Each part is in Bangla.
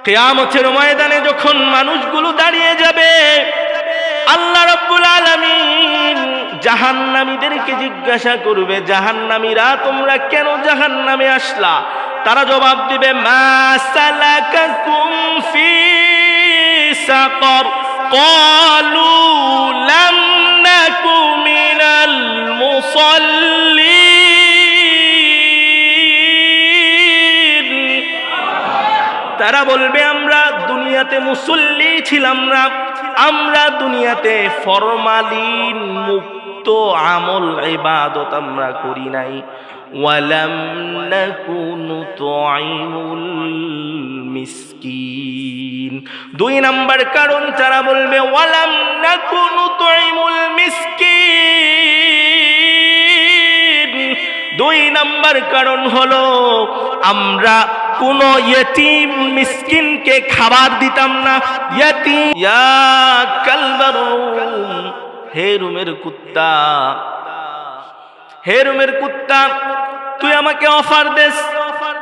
কিয়ামতের ময়দানে যখন মানুষগুলো দাঁড়িয়ে যাবে, আল্লাহ রাব্বুল আলামিন জাহান্নামীদেরকে জিজ্ঞাসা করবে, জাহান্নামীরা তোমরা কেন জাহান্নামে আসলা? তারা জবাব দিবে, মা সালাকাকুম ফি সাকর ক্বালু লাম নাকু মিনাল মুসাল্লিন। তারা বলবে, আমরা দুনিয়াতে মুসল্লি ছিলাম না, আমরা দুনিয়াতে ফরমালিন মুক্ত আমল ইবাদত আমরা করি নাই। ওয়ালাম নাকুনু তুইমুল মিসকিন। দুই নাম্বার কারণ তারা বলবে, ওয়ালাম নাকুনু তুইমুল মিসকিন। দুই নাম্বার কারণ হলো আমরা কোন ইয়েতিম মিসকিনকে খাবার দিতাম না। ইয়েতিম ইয়া কালবার রুম, হে রুমের কুত্তা, হে রুমের কুত্তা, তুই আমাকে অফার দেস,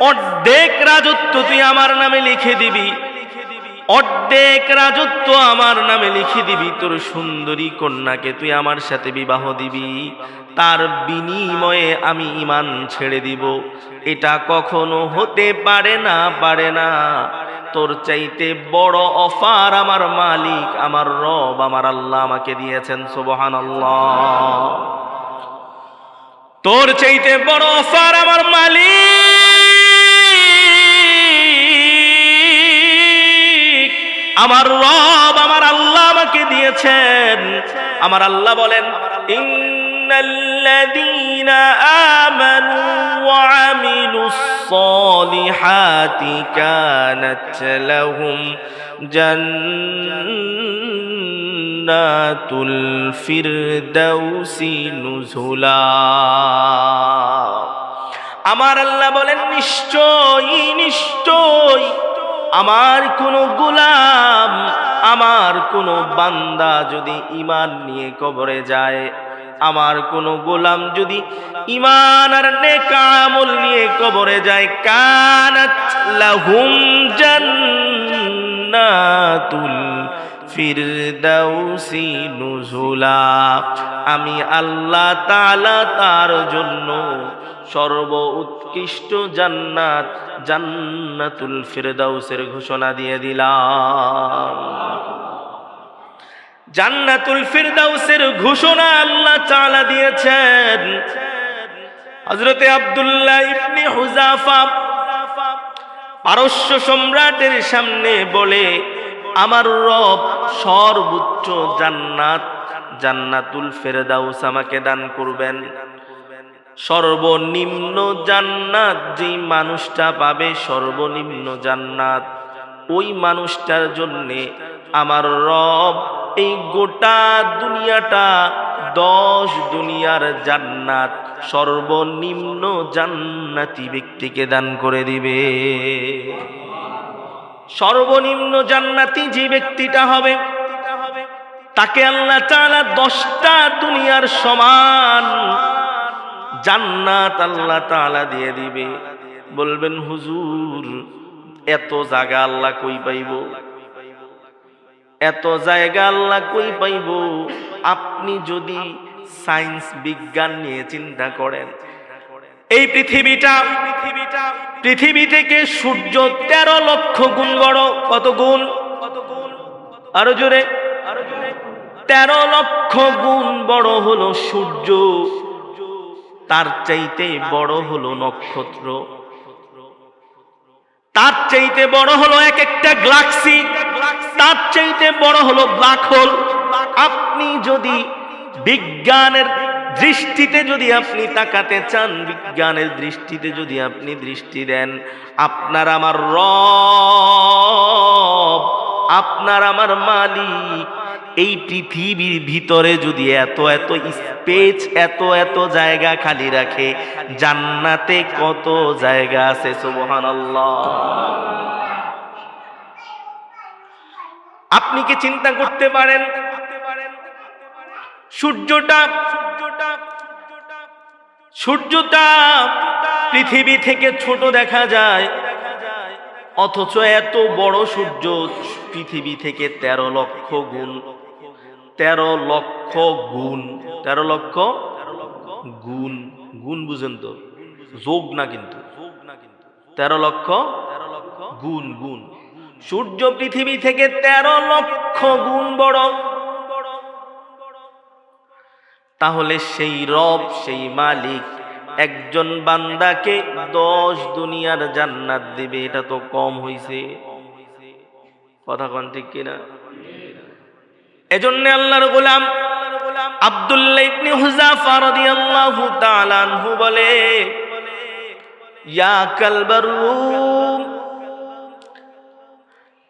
অর্ধেক রাজত্ব তুই আমার নামে লিখে দিবি, অর্ধেক রাজত্ব আমার নামে লিখে দিবি, তোর সুন্দরী কন্যাকে তুই আমার সাথে বিবাহ দিবি, তার বিনিময়ে আমি ঈমান ছেড়ে দিব। এটা কখনো হতে পারে না, পারে না। তোর চাইতে বড় অফার আমার মালিক, আমার রব, আমার আল্লাহ আমাকে দিয়েছেন। সুবহানাল্লাহ। তোর চাইতে বড় অফার আমার মালিক, আমার রব, আমার আল্লাহ আমাকে দিয়েছেন। আমার আল্লাহ বলেন, ইন্নাল্লাযীনা আমানু ওয়া আমিলুস সালিহাতি কানাত লাহুম জান্নাতুল ফিরদাউসি নুজুলা। আমার আল্লাহ বলেন, নিশ্চয়ই নিশ্চয়ই আমার কোন গোলাম, আমার কোন বান্দা যদি ঈমান নিয়ে কবরে যায়, আমার কোন গোলাম যদি ঈমান আর নেক আমল নিয়ে কবরে যায়, কানাত লাহুম জান্নাতুল ফিরদাউসি নুজুলা। আমি আল্লাহ তাআলা তার জন্য সর্ব উৎকৃষ্ট জান্নাত, জান্নাতুল ফিরদাউসের ঘোষণা দিয়ে দিলাম। জান্নাতুল ফিরদাউসের ঘোষণা আল্লাহ তাআলা দিয়েছেন। হযরতে আব্দুল্লাহ ইবনে হুযাফা পারস্য সম্রাটের সামনে বলে, আমার রব সর্বোচ্চ জান্নাত, জান্নাতুল ফিরদাউস আমাকে দান করবেন। সর্বনিম্ন জান্নাত যেই মানুষটা পাবে, সর্বনিম্ন জান্নাত, ওই মানুষটার জন্যে আমার রব এই গোটা দুনিয়াটা 10 দুনিয়ার জান্নাত সর্বনিম্ন জান্নাতি ব্যক্তিকে দান করে দিবে। সর্বনিম্ন জান্নাতি যে ব্যক্তিটা হবে, তাকে আল্লাহ তাআলা 10টা দুনিয়ার সমান জান্নাত আল্লাহ তাআলা দিয়ে দিবে। বলবেন, হুজুর এত জায়গা আল্লাহ কই পাইব, এত জায়গা আল্লাহ কই পাইব? আপনি যদি সায়েন্স বিজ্ঞান নিয়ে চিন্তা করেন, এই পৃথিবী থেকে সূর্য 13 লক্ষ গুণ বড়। কত গুণ? আরো জোরে। 13 লক্ষ গুণ বড় হলো সূর্য। তার চাইতে বড় হলো নক্ষত্র, তার চাইতে বড় হলো এক একটা গ্যালাক্সি, তার চাইতে বড় হলো ব্ল্যাক হোল। আপনি যদি বিজ্ঞানের দৃষ্টিতে যদি আপনি তাকাতে চান, বিজ্ঞানের দৃষ্টিতে যদি আপনি দৃষ্টি দেন, আপনার আমার রব, আপনার আমার মালিক এই পৃথিবীর ভিতরে যদি এত এত স্পেস, এত এত জায়গা খালি রাখে, জান্নাতে কত জায়গা আছে। সুবহানাল্লাহ। আপনি কি চিন্তা করতে পারেন, সূর্যটা পৃথিবী থেকে ছোট দেখা যায়, অথচ এত বড় সূর্য পৃথিবী থেকে 13 লক্ষ গুণ, 13 লক্ষ গুণ, 13 লক্ষ গুণ, গুণ বুঝেন তো, যোগ না কিন্তু, 13 লক্ষ গুণ, গুণ। সূর্য পৃথিবী থেকে 13 লক্ষ গুণ বড়। তাহলে সেই রব, সেই মালিক একজন বান্দাকে 10 দুনিয়ার জান্নাত দিবে, এটা তো কম হইছে? কথা কোন ঠিক কিনা? এজন্য আল্লাহর গোলাম আব্দুল্লাহ ইবনে হুযাফা রাদিয়াল্লাহু তাআলা আনহু বলে, ইয়া কালবার রূম,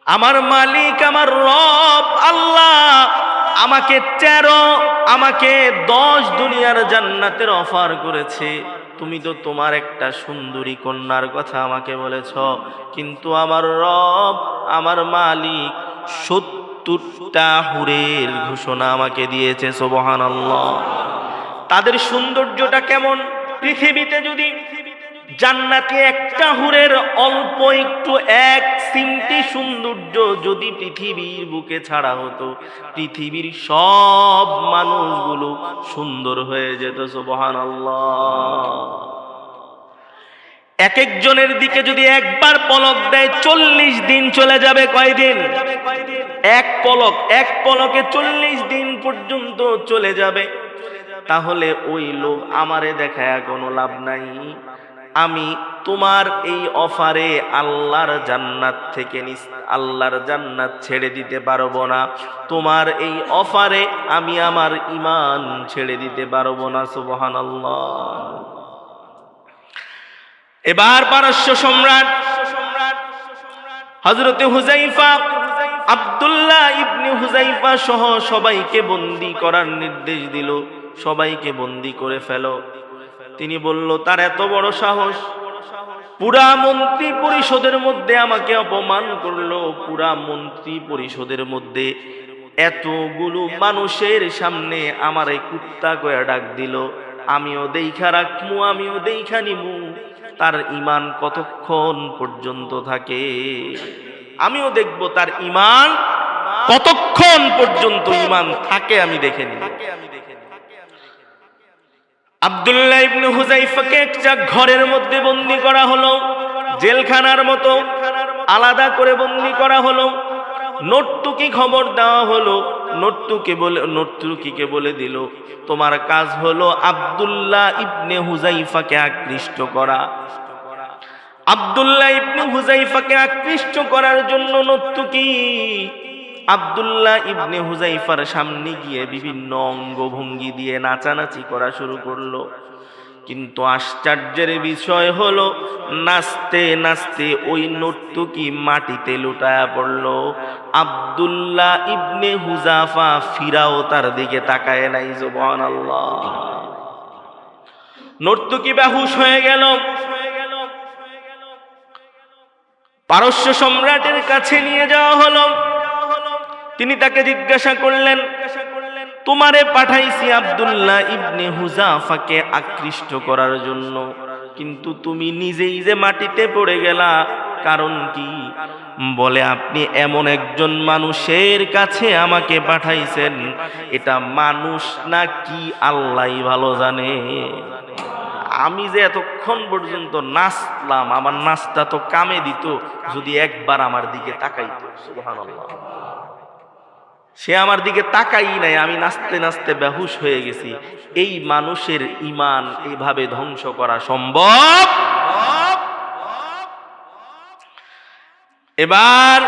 আমার মালিক, আমার রব আল্লাহ আমাকে 10 দুনিয়ার জান্নাতের অফার করেছে। তুমি তো তোমার একটা সুন্দরী কন্যার কথা আমাকে বলেছ, কিন্তু আমার রব, আমার মালিক 70টা হুরের ঘোষণা আমাকে দিয়েছে। সুবহানাল্লাহ। তাদের সৌন্দর্যটা কেমন? পৃথিবীতে যদি জান্নাতে একটা হুরের অল্প একটু 1 সিমটি সৌন্দর্য যদি পৃথিবীর বুকে ছাড়া হতো, পৃথিবীর সব মানুষগুলো সুন্দর হয়ে যেত। সুবহানাল্লাহ। এক একজনের দিকে যদি একবার পলক দেয় 40 দিন চলে যাবে। কয়দিন? এক পলকে 40 দিন পর্যন্ত চলে যাবে। তাহলে ওই লোক আমারে দেখায় কোনো লাভ নাই। আমি তোমার এই অফারে আল্লাহর জান্নাত থেকে আল্লাহর জান্নাত ছেড়ে দিতে পারবো না। তোমার এই অফারে আমি আমার ঈমান ছেড়ে দিতে পারবো না। সুবহানাল্লাহ। এবার পারস্য সম্রাট হযরত হুযাইফা, আব্দুল্লাহ ইবনে হুযাইফা সহ সবাইকে বন্দী করার নির্দেশ দিল। সবাইকে বন্দী করে ফেলো। তিনি বলল, তার এত বড় সাহস, পুরা মন্ত্রী পরিষদের মধ্যে আমাকে অপমান করলো। পুরা মন্ত্রী পরিষদের মধ্যে এতগুলো মানুষের সামনে আমারে কুত্তা কয়া ডাক দিল। আমিও দেইখা রাখমু, আমিও দেইখা নিমু তার ঈমান কতক্ষণ পর্যন্ত থাকে। আমিও দেখব তার ঈমান কতক্ষণ পর্যন্ত ঈমান থাকে, আমি দেখে নিব। আব্দুল্লাহ ইবনে হুযাইফাকে একটা ঘরের মধ্যে বন্দী করা হলো, জেলখানার মতো আলাদা করে বন্দী করা হলো। নর্তুকি খবর দেওয়া হলো। নর্তুকিকে বলে দিল, তোমার কাজ হলো আব্দুল্লাহ ইবনে হুযাইফাকে আকৃষ্ট করা। আব্দুল্লাহ ইবনে হুযাইফাকে আকৃষ্ট করার জন্য নর্তুকি আব্দুল্লাহ ইবনে হুযাইফার সামনে গিয়ে বিভিন্ন অঙ্গভঙ্গি দিয়ে নাচানাচি করা শুরু করলো। কিন্তু আশ্চর্যের বিষয় হলো, নাচতে নাচতে ওই নর্তুকি মাটিতে লুটায়া পড়ল। আব্দুল্লাহ ইবনে হুযাফা ফিরাও তার দিকে তাকায় নাই। সুবহানাল্লাহ। নর্তুকি বেহুশ হয়ে গেল। পারস্য সম্রাটের কাছে নিয়ে যাওয়া হলো। তিনি তাকে জিজ্ঞাসা করলেন, তোমারে পাঠাইছি আব্দুল্লাহ ইবনে হুযাফাকে আকৃষ্ট করার জন্য, কিন্তু তুমি নিজেই যে মাটিতে পড়ে গেলা, কারণ কি? বলে, আপনি এমন একজন মানুষের কাছে আমাকে পাঠাইছেন, এটা মানুষ না কি আল্লাহই ভালো জানে। আমি যে এতক্ষণ পর্যন্ত নাচলাম, আমার নাচটা তো কামে দিত যদি একবার আমার দিকে তাকাইতো। সুবহানাল্লাহ। সে আমার দিকে তাকাই নাই, আমি নাচতে নাচতে বেহুশ হয়ে গেছি। এই মানুষের ঈমান এইভাবে ধ্বংস করা সম্ভব? এবার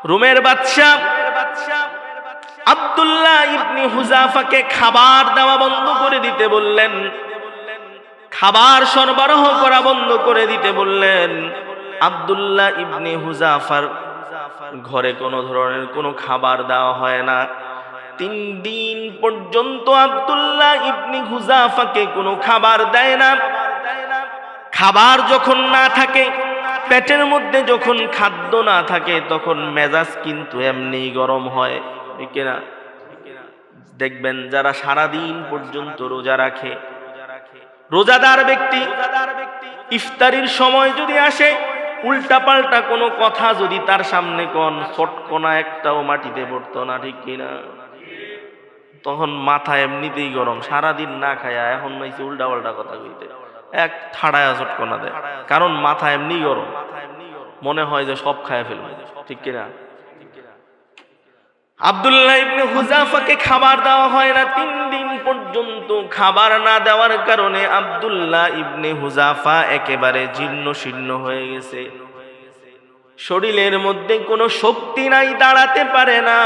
রোমের বাদশা আব্দুল্লাহ ইবনে হুযাফাকে খাবার দেওয়া বন্ধ করে দিতে বললেন, খাবার সরবরাহ করা বন্ধ করে দিতে বললেন। আব্দুল্লাহ ইবনে হুযাফার ঘরে কোনো ধরনের কোনো খাবার দেওয়া হয় না। 3 দিন পর্যন্ত আব্দুল্লাহ ইবনে হুযাফাকে কোনো খাবার দেয় না। খাবার যখন না থাকে, পেটের মধ্যে যখন খাদ্য না থাকে, তখন মেজাজ কিন্তু এমনি গরম হয়, ঠিক না? দেখবেন যারা সারাদিন পর্যন্ত রোজা রাখে, রোজাদার ব্যক্তি ইফতারির সময় যদি আসে, উল্টা পাল্টা কোনো কথা যদি তার সামনে কোন চটকনা একটাও মাটিতে পড়তো না, ঠিক কিনা? তখন মাথা এমনিতেই গরম, সারাদিন না খায়া এখন নাইছে উল্টা পাল্টা কথা কইতে, এক ঠাড়ায় চটকনা দেয়, কারণ মাথা এমনি গরম, মনে হয় যে সব খায়া ফেলবে, ঠিক কিনা? আব্দুল্লাহ ইবনে হুযাফাকে খাবার দেওয়া হয় না 3 দিন পর্যন্ত। খাবার না দেওয়ার কারণে আব্দুল্লাহ ইবনে হুযাফা একেবারে জীর্ণ শীর্ণ হয়ে গেছে, শরীরের মধ্যে কোনো শক্তি নাই, দাঁড়াতে পারে না।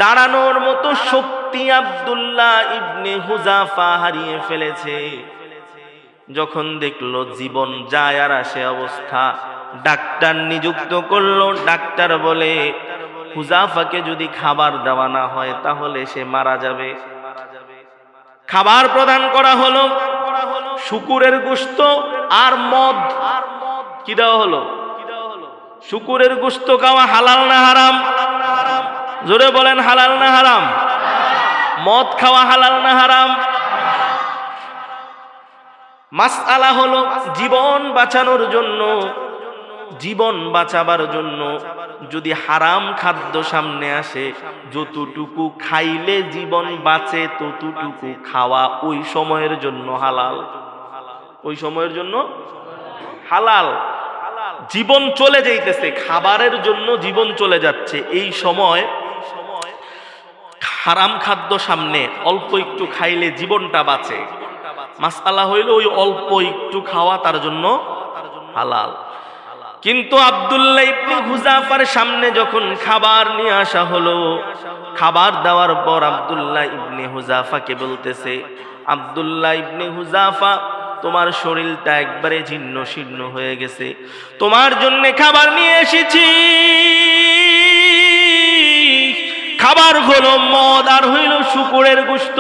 দাঁড়ানোর মতো শক্তি আব্দুল্লাহ ইবনে হুযাফা হারিয়ে ফেলেছে। যখন দেখলো জীবন যায় আর আসে অবস্থা, ডাক্তার নিযুক্ত করলো। ডাক্তার বলে হুযাফাকে যদি খাবার দেওয়া না হয় তাহলে সে মারা যাবে। খাবার প্রদান করা হলো শুকুরের গোশত আর মদ। কি দেওয়া হলো? শুকুরের গোশত খাওয়া হালাল না হারাম? জোরে বলেন, হালাল না হারাম? মদ খাওয়া হালাল না হারাম? মাসআলা হলো জীবন বাঁচানোর জন্য, জীবন বাঁচাবার জন্য যদি হারাম খাদ্য সামনে আসে, যতটুকু খাইলে জীবন বাঁচে ততটুকু খাওয়া ওই সময়ের জন্য হালাল, ওই সময়ের জন্য হালাল। জীবন চলে যাইতেছে, খাবারের জন্য জীবন চলে যাচ্ছে, এই সময় হারাম খাদ্য সামনে অল্প একটু খাইলে জীবনটা বাঁচে। মাসআলা হইল ওই অল্প একটু খাওয়া তার জন্য হালাল। কিন্তু আব্দুল্লাহ ইবনে হুযাফার সামনে যখন খাবার নিয়ে আসা হলো, খাবার দেওয়ার পর আব্দুল্লাহ ইবনে হুযাফাকে বলতেছে, আব্দুল্লাহ ইবনে হুযাফা, তোমার শরীরটা একবারে জীর্ণ শীর্ণ হয়ে গেছে, তোমার জন্য খাবার নিয়ে এসেছি। খাবার হলো মদ আর হইল শুকুরের গোশত।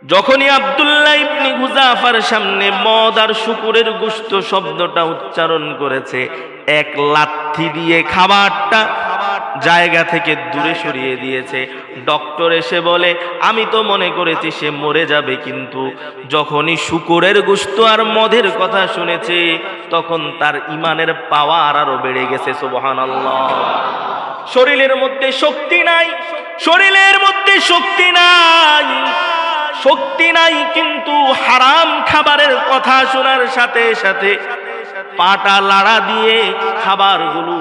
যখনই আব্দুল্লাহ ইবনে হুযাফার সামনে মদ আর শুকুরের গোশত শব্দটা উচ্চারণ করেছে, এক লাথি দিয়ে খাবারটা জায়গা থেকে দূরে সরিয়ে দিয়েছে। ডক্টর এসে বলে, আমি তো মনে করেছি সে মরে যাবে, কিন্তু যখনই শুকুরের গোশত আর মদের কথা শুনেছে তখন তার ঈমানের পাওয়ার আরো বেড়ে গেছে। সুবহানাল্লাহ। শরীরের মধ্যে শক্তি নাই, শরীরের মধ্যে শক্তি নাই, শক্তি নাই, কিন্তু হারাম খাবারের কথা শোনার সাথে সাথে পাটা লাড়া দিয়ে খাবারগুলো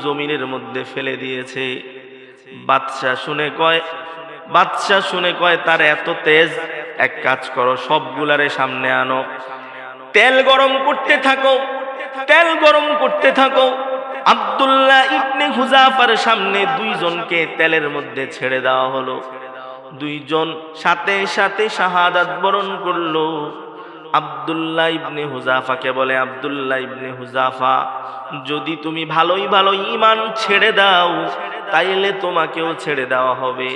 জমিনের মধ্যে ফেলে দিয়েছে। বাদশা শুনে কয় তার এত তেজ, এক কাজ করো, সবগুলারে সামনে আনো, তেল গরম করতে থাকো, তেল গরম করতে থাকো। আব্দুল্লাহ ইবনে হুযাফার সামনে 2 জনকে তেলের মধ্যে ছেড়ে দেওয়া হলো। 2 জন সাথে সাথে শাহাদাত বরণ করলো। আব্দুল্লাহ ইবনে হুযাফাকে বলে, আব্দুল্লাহ ইবনে হুযাফা, যদি তুমি ভালোই ভালো ঈমান ছেড়ে দাও তাইলে তোমাকেও ছেড়ে দেওয়া হবে।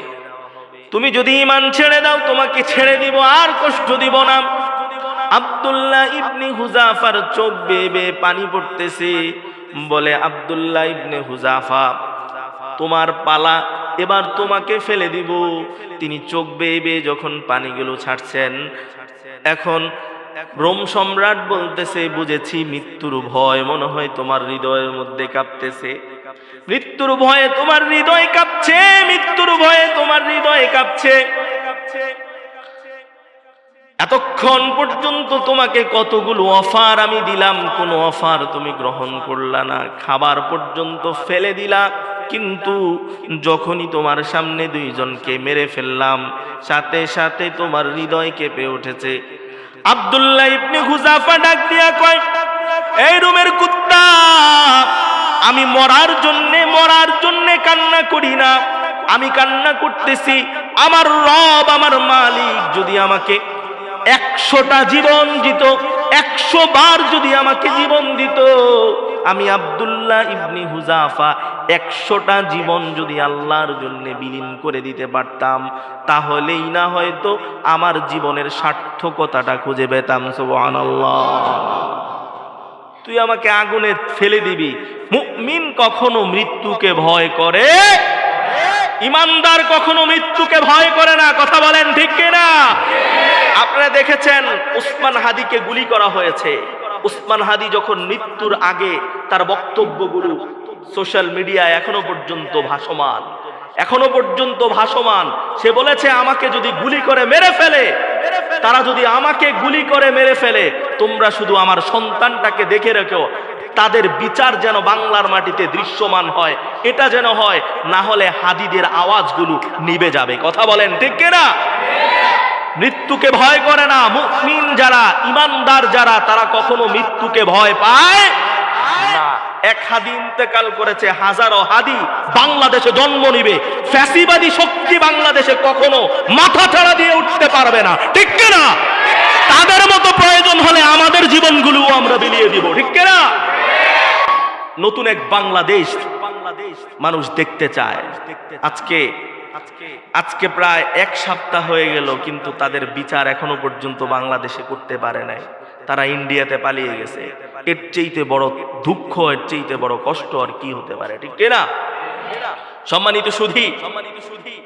তুমি যদি ঈমান ছেড়ে দাও তোমাকে ছেড়ে দিব, আর কষ্ট দিব না। আব্দুল্লাহ ইবনে হুযাফার চোখ বেয়ে বেয়ে পানি পড়তেছে। বলে, আব্দুল্লাহ ইবনে হুযাফা, তোমার পালা, এবার তোমাকে ফেলে দিব। তিনি চোখ বেয়ে বেয়ে যখন পানিগুলো ছাড়ছেন, এখন রোম সম্রাট বলতেছে, বুঝেছি মৃত্যুর ভয় মনে হয় তোমার হৃদয়ের মধ্যে কাঁপতেছে, মৃত্যুর ভয়ে তোমার হৃদয় কাঁপছে, মৃত্যুর ভয়ে তোমার হৃদয় কাঁপছে। এতক্ষণ পর্যন্ত তোমাকে কতগুলো অফার আমি দিলাম, কোনো অফার তুমি গ্রহণ করলা না, খাবার পর্যন্ত ফেলে দিলা, কিন্তু যখনই তোমার সামনে 2 জনকে মেরে ফেললাম সাথে সাথে তোমার হৃদয় কেঁপে উঠেছে। আব্দুল্লাহ ইবনে হুযাফা ডাক দিয়া কয়, এই রোমের কুত্তা, আমি মরার জন্যে কান্না করি না, আমি কান্না করতেছি আমার রব, আমার মালিক যদি আমাকে 100টা জীবন দিত, 100 বার যদি আমাকে জীবন দিত, আমি আব্দুল্লাহ ইবনে হুযাফা 100টা জীবন যদি আল্লাহর জন্য বিলীন করে দিতে পারতাম, তাহলেই না হয়তো আমার জীবনের সার্থকতাটা খুঁজে পেতাম। সুবহানাল্লাহ। তুই আমাকে আগুনে ফেলে দিবি। মুমিন কখনো মৃত্যুকে ভয় করে, ইমানদার কখনো মৃত্যুকে ভয় করে না। কথা বলেন ঠিক কিনা? আপনারা দেখেছেন উসমান হাদিকে গুলি করা হয়েছে, উসমান হাদি যখন মৃত্যুর আগে তার বক্তব্যগুলো সোশ্যাল মিডিয়ায় এখনো পর্যন্ত ভাসমান, সে বলেছে আমাকে যদি গুলি করে মেরে ফেলে, তারা যদি আমাকে গুলি করে মেরে ফেলে, তোমরা শুধু আমার সন্তানটাকে দেখে রেখো, তাদের বিচার যেন বাংলার মাটিতে দৃশ্যমান হয়, এটা যেন হয়, না হলে হাদিদের আওয়াজগুলো নিভে যাবে। কথা বলেন ঠিক কিনা? মৃত্যুকে ভয় করে না মুমিন যারা, ইমানদার যারা, তারা কখনো মৃত্যুকে ভয় পায় না। এক হাদি ইন্তেকাল করেছে, হাজারো হাদি বাংলাদেশে জন্ম নিবে, ফ্যাসিবাদী শক্তি বাংলাদেশে কখনো মাথা ছাড়া দিয়ে উঠতে পারবে না, ঠিক কিনা? তাদের মতো প্রয়োজন হলে আমাদের জীবনগুলো আমরা বিলিয়ে দিব, ঠিক কিনা? নতুন এক বাংলাদেশ মানুষ দেখতে চায়। আজকে প্রায় এক সপ্তাহ হয়ে গেল, কিন্তু তাদের বিচার এখনো পর্যন্ত বাংলাদেশে করতে পারে নাই। তারা ইন্ডিয়াতে পালিয়ে গেছে। এর চেয়েতে বড় দুঃখ, এর চেয়েতে বড় কষ্ট আর কি হতে পারে, ঠিক কিনা? সম্মানিত সুধী,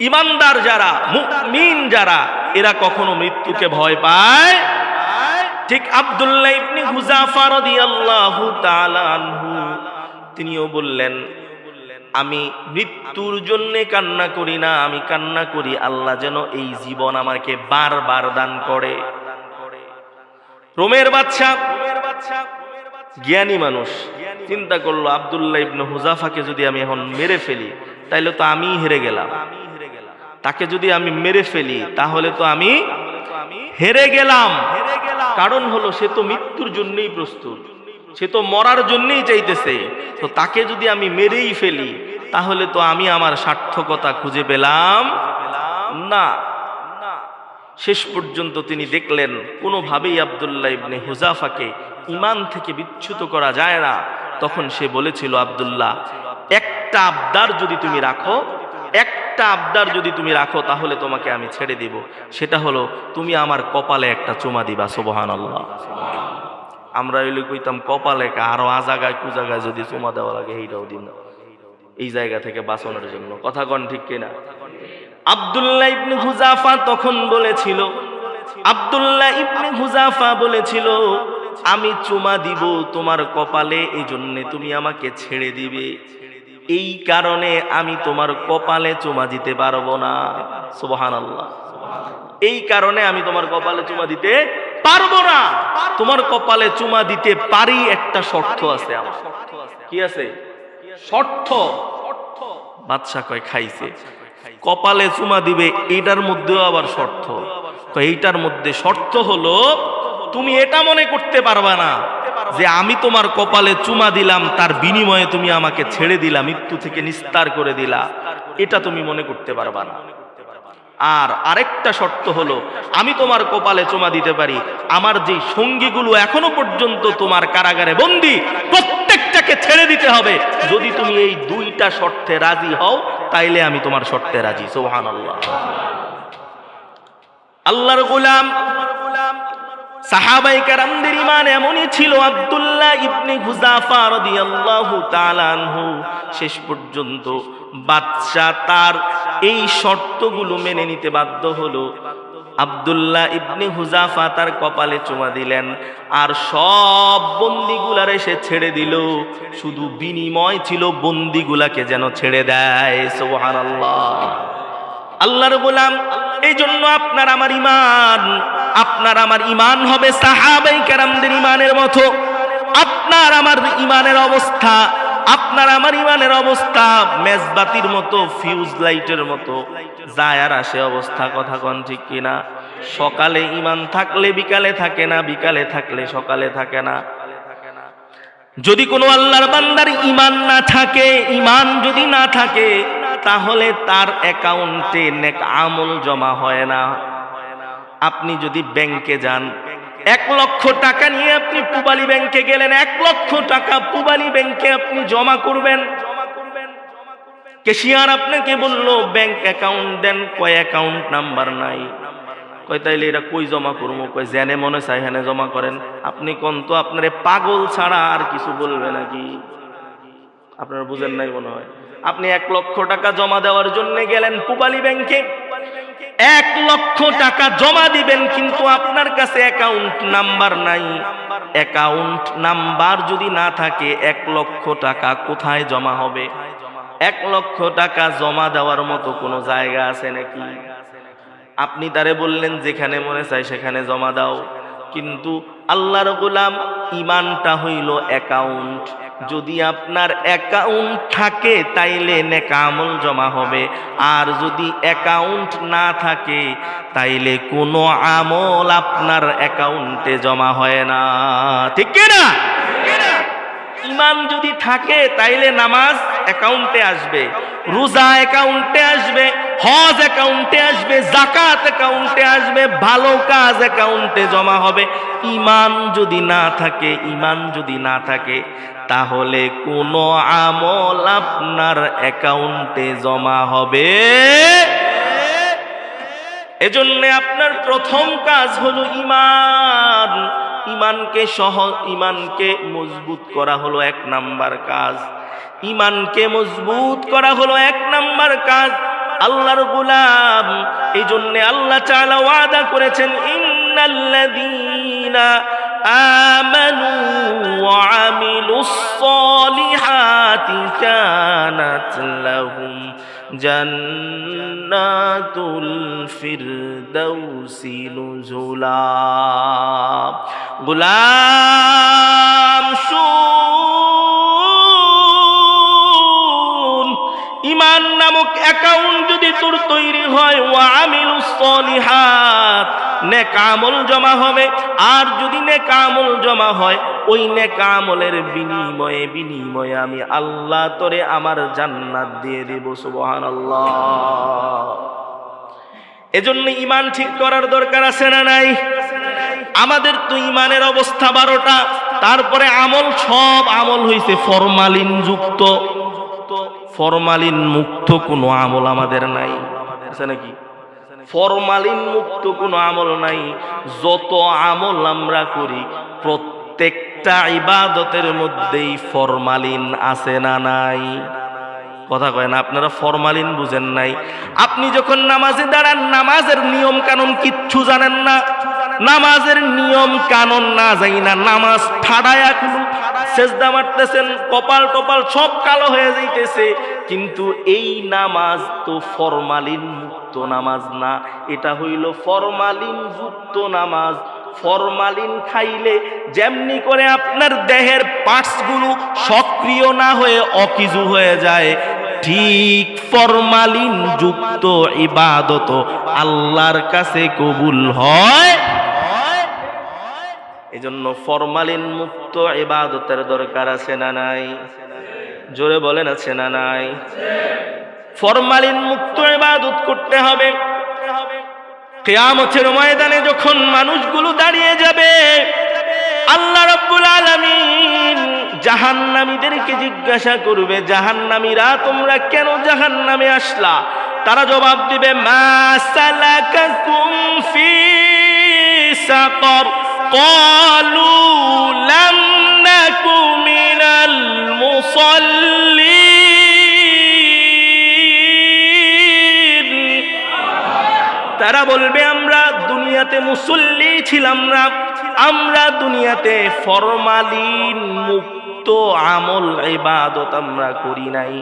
ইমানদার যারা, মুমিন যারা, এরা কখনো মৃত্যুকে ভয় পায়। ঠিক আব্দুল্লাহ ইবনে হুযাফা রাদিয়াল্লাহু তাআলা আনহু তিনিও বললেন, আমি মৃত্যুর জন্য কান্না করি না, আমি কান্না করি আল্লাহ যেন এই জীবন আমাকে বারবার দান করে। রোমের বাদশা, জ্ঞানী মানুষ, চিন্তা করলো আব্দুল্লাহ ইবনে হুযাফাকে যদি আমি এখন মেরে ফেলি, তাইলে তো আমি হেরে গেলাম। তাকে যদি আমি মেরে ফেলি, তাহলে তো আমি হেরে গেলাম। কারণ হলো সে তো মৃত্যুর জন্যই প্রস্তুত, সে তো মরার জন্যই চাইতেছে। তো তাকে যদি আমি মেরেই ফেলি, তাহলে তো আমি আমার সার্থকতা খুঁজে পেলাম না। শেষ পর্যন্ত তিনি দেখলেন কোনোভাবেই আব্দুল্লাহ ইবনে হুযাফাকে ঈমান থেকে বিচ্যুত করা যায় না। তখন সে বলেছিল, আব্দুল্লাহ, একটা আবদার যদি তুমি রাখো, তাহলে তোমাকে আমি ছেড়ে দিব। সেটা হলো তুমি আমার কপালে একটা চুমা দিবা। সুবহানাল্লাহ। আমরা এলে কইতাম কপালে আরো আজাগায় কুজাগায় যদি চুমা দেওয়া লাগে, এইটাও দিন, এই জায়গা থেকে বাঁচানোর জন্য। কথা কন ঠিক কিনা? আব্দুল্লাহ ইবনে হুযাফা তখন বলেছিল, আমি চুমা দিব তোমার কপালে, এই জন্য তুমি আমাকে ছেড়ে দিবে। এই কারণে আমি তোমার কপালে চুমা দিতে পারবো না। সুবহানাল্লাহ। এই কারণে আমি তোমার কপালে চুমা দিতে পারবো না। তোমার কপালে চুমা দিতে পারি, একটা শর্ত আছে আমার। কি আছে শর্ত? বাদশা কয় খাইছে, কপালে চুমা দিবে, এইটার মধ্যেও আবার শর্ত। এইটার মধ্যে শর্ত হলো তুমি এটা মনে করতে পারবা না যে আমি তোমার কপালে চুমা দিলাম, তার বিনিময়ে তুমি আমাকে ছেড়ে দিলা, মৃত্যু থেকে নিস্তার করে দিলা, এটা তুমি মনে করতে পারবা না। আর আরেকটা শর্ত হলো আমি তোমার কপালে চুমা দিতে পারি, আমার যে সঙ্গীগুলো এখনো পর্যন্ত তোমার কারাগারে বন্দী, প্রত্যেকটাকে ছেড়ে দিতে হবে। যদি তুমি এই দুইটা শর্তে রাজি হও, তাইলে আমি তোমার শর্তে রাজি। সুবহানাল্লাহ। আল্লাহর গোলাম সাহাবায়ে কেরামদের ঈমান এমনই ছিল। আব্দুল্লাহ ইবনে হুযাফা রাদিয়াল্লাহু তাআলা আনহু শেষ পর্যন্ত বাদশা তার এই শর্তগুলো মেনে নিতে বাধ্য হলো। আব্দুল্লাহ ইবনে হুযাফা তার কপালে চুমা দিলেন, আর সব বন্দীগুলারে সে ছেড়ে দিল। শুধু বিনিময় ছিল বন্দীগুলাকে যেন ছেড়ে দেয়। সুবহানাল্লাহ। আল্লাহর গোলাম, এই জন্য আপনার আমার ঈমান হবে সাহাবায়ে কেরামদের ঈমানের মতো। আপনার আমার ঈমানের অবস্থা মেজবাতির মতো, ফিউজ লাইটের মতো, যায় আর আসে অবস্থা। কথা কন ঠিক কিনা? সকালে ঈমান থাকলে বিকালে থাকে না, বিকালে থাকলে সকালে থাকে না। যদি কোনো আল্লাহর বান্দার ঈমান যদি না থাকে, তাহলে তার অ্যাকাউন্টে নেক আমল জমা হয় না। আপনি যদি ব্যাংকে যান, 1 লক্ষ টাকা নিয়ে আপনি পূবালী ব্যাংকে গেলেন, 1 লক্ষ টাকা পূবালী ব্যাংকে আপনি জমা করবেন। ক্যাশিয়ার আপনাকে বললো ব্যাংক অ্যাকাউন্ট দেন, কয় অ্যাকাউন্ট নাম্বার নাই। কয় তাইলে এটা কই জমা করবো? কয় জেনে মনে চাই হেনে জমা করেন। আপনি কোন তো আপনারে পাগল ছাড়া আর কিছু বলবে নাকি? আপনারা বুঝেন নাই মনে হয়। আপনি 1 লক্ষ টাকা জমা দেওয়ার জন্য গেলেন পূবালী ব্যাংকে, 1 লক্ষ টাকা জমা দিবেন, কিন্তু আপনার কাছে অ্যাকাউন্ট নাম্বার নাই। অ্যাকাউন্ট নাম্বার যদি না থাকে 1 লক্ষ টাকা কোথায় জমা হবে? 1 লক্ষ টাকা জমা দেওয়ার মতো কোনো জায়গা আছে নাকি? আপনি তারে বললেন যেখানে মনে চায় সেখানে জমা দাও, কিন্তু আল্লাহর গোলাম ঈমানটা হইল অ্যাকাউন্ট। যদি আপনার অ্যাকাউন্ট থাকে তাইলে নেক আমল জমা হবে, আর যদি অ্যাকাউন্ট না থাকে তাইলে কোনো আমল আপনার অ্যাকাউন্টে জমা হয় না। ঠিক কি না? ঈমান যদি থাকে তাইলে নামাজ অ্যাকাউন্টে আসবে, রোজা অ্যাকাউন্টে আসবে, হজ অ্যাকাউন্টে আসবে, যাকাত অ্যাকাউন্টে আসবে, ভালো কাজ অ্যাকাউন্টে জমা হবে। ঈমান যদি না থাকে তাহলে কোনো আমল আপনার অ্যাকাউন্টে জমা হবে। এজন্য আপনার প্রথম কাজ হলো ঈমান। ঈমানকে মজবুত করা হলো 1 নাম্বার কাজ। ঈমানকে মজবুত করা হলো 1 নাম্বার কাজ। আল্লাহর গোলাম, এই জন্য আল্লাহ তাআলা ওয়াদা করেছেন, ইন্নাল্লাযীনা আমানু ওয়া আমিলুস সলিহাতি কানাত লাহুম জান্নাতুল ফিরদাউসি নুজুলা। গোলাম শুন, ঈমান নামক অ্যাকাউন্ট যদি তোর তৈরি হয়, ওয়া আমিলুস সলিহাত, নেক আমল জমা হবে। আর যদি নেক আমল জমা হয়, ওই নেক আমলের বিনিময়ে আমি আল্লাহ তোরে আমার জান্নাত দিয়ে দেব। সুবহানাল্লাহ। এজন্য ঈমান ঠিক করার দরকার আছে না নাই? আমাদের তো ঈমানের অবস্থা 12টা, তারপরে আমল, সব আমল হইছে ফরমালিন যুক্ত। ফরমালিন মুক্ত কোনো আমল আমাদের নাই, আছে নাকি? ফরমালিন মুক্ত কোনো আমল নাই। যত আমল আমরা করি প্রত্যেকটা ইবাদতের মধ্যেই ফরমালিন আছে না নাই? কথা কয় না, আপনারা ফরমালিন বুঝেন নাই। আপনি যখন নামাজে দাঁড়ান, নামাজের নিয়ম কানুন কিচ্ছু জানেন না, নামাজের নিয়ম কানুন না জানি না, নামাজ ঠাড়ায়া খুলু সেজদা মারতেছেন, কপাল টপাল সব কালো হয়ে যাইতেছে, কিন্তু এই নামাজ তো ফরমালিন মুক্ত নামাজ না, এটা হইল ফরমালিন যুক্ত নামাজ। ফরমালিন খাইলে যেমনি করে আপনার দেহের পার্টসগুলো সক্রিয় না হয়ে অকিজু হয়ে যায়, ঠিক ফরমালিন যুক্ত ইবাদত আল্লাহর কাছে কবুল হয়। এজন্য ফরমালিন মুক্ত ইবাদতের দরকার আছে না নাই? জোরে বলেন, আছে না নাই? ফরমালিন মুক্ত ইবাদত করতে হবে। কিয়ামতের ময়দানে যখন মানুষগুলো দাঁড়িয়ে যাবে, আল্লাহ রাব্বুল আলামিন জাহান্নামীদেরকে জিজ্ঞাসা করবে, জাহান্নামীরা তোমরা কেন জাহান্নামে আসলা? তারা জবাব দিবে, মা সালাকাকুম ফি সাকর ক্বালু লাম নাকু মিনাল মুসাল্লিন। তারা বলবে, আমরা দুনিয়াতে মুসল্লি ছিলাম না, আমরা দুনিয়াতে ফরমালিন মুক্ত আমল ইবাদত আমরা করি নাই।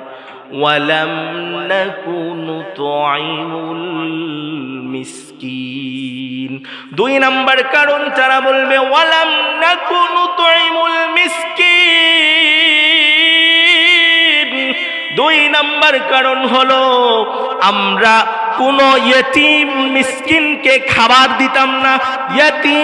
ওয়ালাম নাকু নুতঈমুল মিসকিন। 2 নাম্বার কারণ তারা বলবে, ওয়ালাম নাকু নুতঈমুল মিসকিন। 2 নাম্বার কারণ হলো আমরা কোন ইয়েতিম মিসকিনকে খাবার দিতাম না। ইয়েতিম